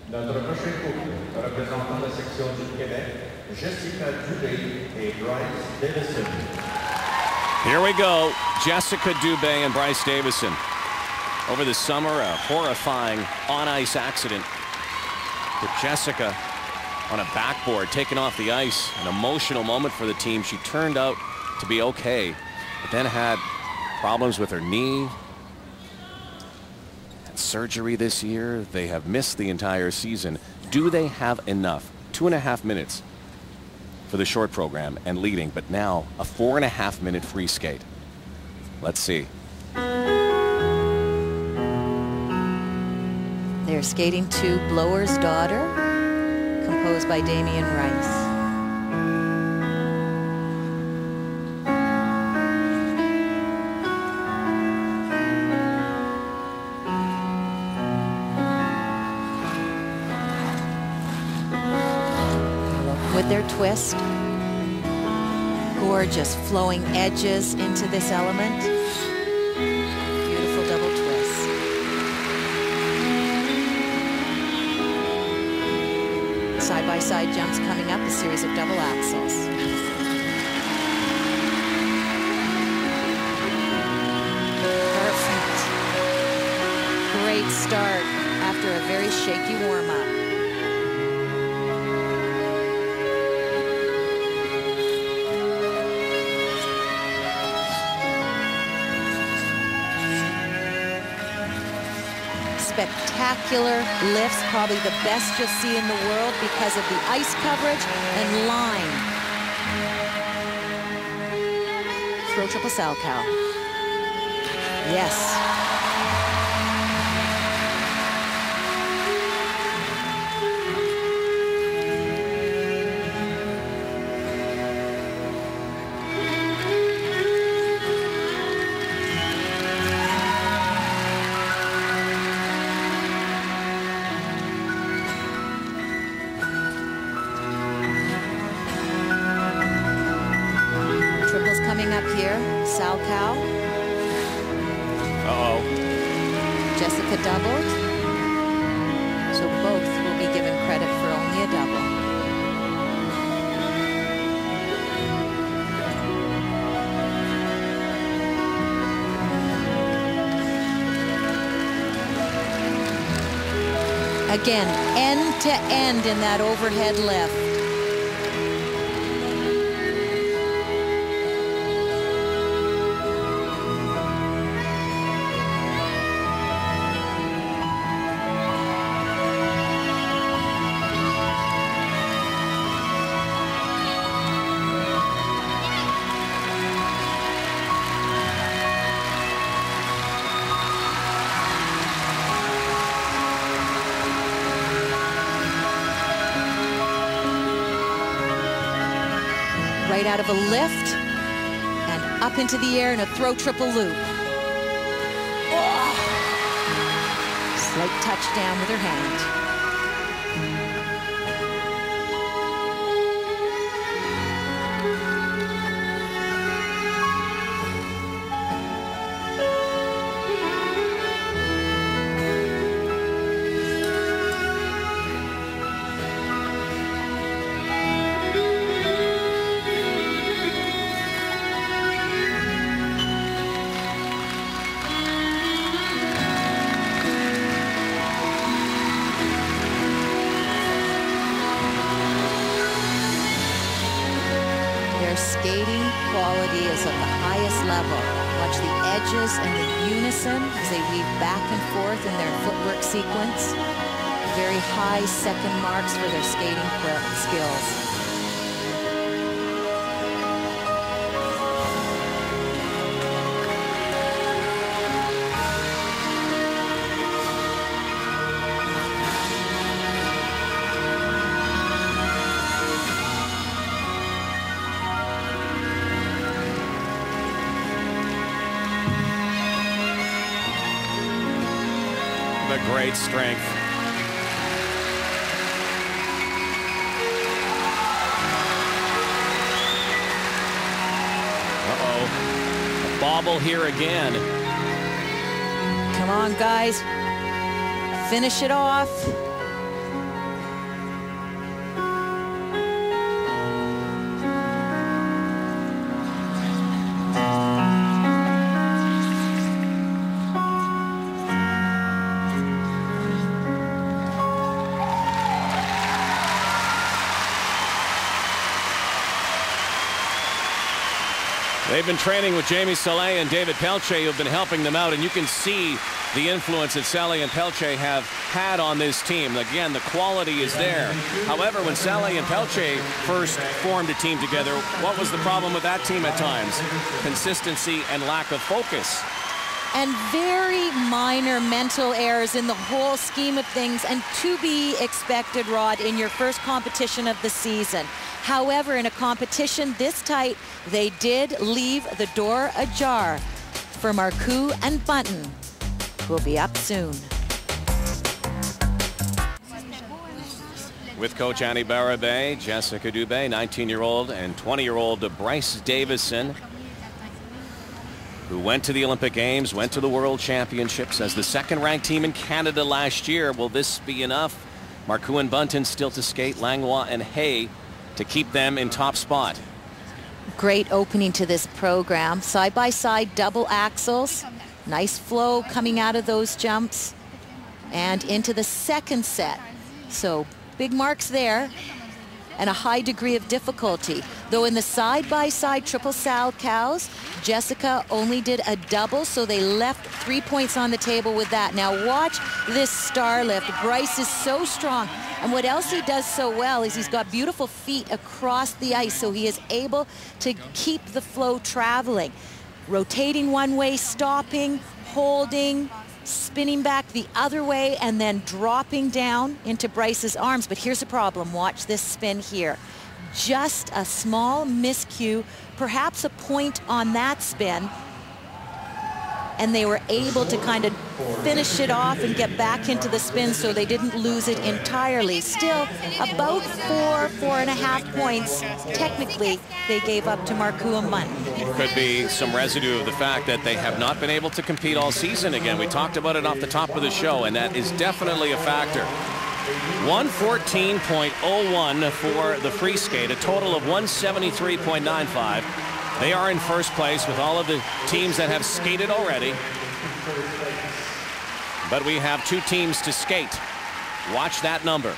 Notre prochain couple, représentant la section du Québec, Jessica Dube et Bryce Davidson. Here we go. Jessica Dube and Bryce Davidson. Over the summer, a horrifying on-ice accident with Jessica on a backboard taken off the ice. An emotional moment for the team. She turned out to be okay, but then had problems with her knee. Had surgery this year. They have missed the entire season. Do they have enough? 2.5 minutes for the short program and leading, but now a 4.5 minute free skate. Let's see. They're skating to Blower's Daughter, composed by Damian Rice. With their twist, gorgeous flowing edges into this element. Beautiful double twist. Side-by-side jumps coming up, a series of double axels. Perfect. Great start after a very shaky warm-up. Spectacular lifts, probably the best you'll see in the world because of the ice coverage and line. Throw triple Salchow. Yes. Coming up here, Salchow. Uh-oh. Jessica doubled. So both will be given credit for only a double. Again, end to end in that overhead lift. Right out of a lift and up into the air in a throw triple loop. Oh. Slight touchdown with her hand. Skating quality is at the highest level. Watch the edges and the unison as they weave back and forth in their footwork sequence. Very high second marks for their skating skills. The great strength. Uh-oh. A bobble here again. Come on, guys. Finish it off. They've been training with Jamie Salé and David Pelche, who have been helping them out, and you can see the influence that Salé and Pelche have had on this team. Again, the quality is there. However, when Salé and Pelche first formed a team together, what was the problem with that team at times? Consistency and lack of focus. And very minor mental errors in the whole scheme of things, and to be expected, Rod, in your first competition of the season. However, in a competition this tight, they did leave the door ajar for Marcoux and Bunton, who will be up soon. With coach Annie Barabé, Jessica Dube, 19-year-old, and 20-year-old Bryce Davidson, who went to the Olympic Games, went to the World Championships as the second-ranked team in Canada last year. Will this be enough? Marcoux and Bunton still to skate, Langlois and Hay to keep them in top spot. Great opening to this program. Side-by-side double axles. Nice flow coming out of those jumps. And into the second set. So big marks there. And a high degree of difficulty. Though in the side-by-side triple Salchows, Jessica only did a double, so they left 3 points on the table with that. Now watch this star lift. Bryce is so strong. And what else he does so well is he's got beautiful feet across the ice, so he is able to keep the flow traveling. Rotating one way, stopping, holding, spinning back the other way, and then dropping down into Bryce's arms. But here's the problem. Watch this spin here. Just a small miscue, perhaps a point on that spin, and they were able to kind of finish it off and get back into the spin, so they didn't lose it entirely. Still, about 4.5 points, technically, they gave up to Marcoux and Bunton. Could be some residue of the fact that they have not been able to compete all season again. We talked about it off the top of the show, and that is definitely a factor. 114.01 for the free skate, a total of 173.95. They are in first place with all of the teams that have skated already. But we have 2 teams to skate. Watch that number.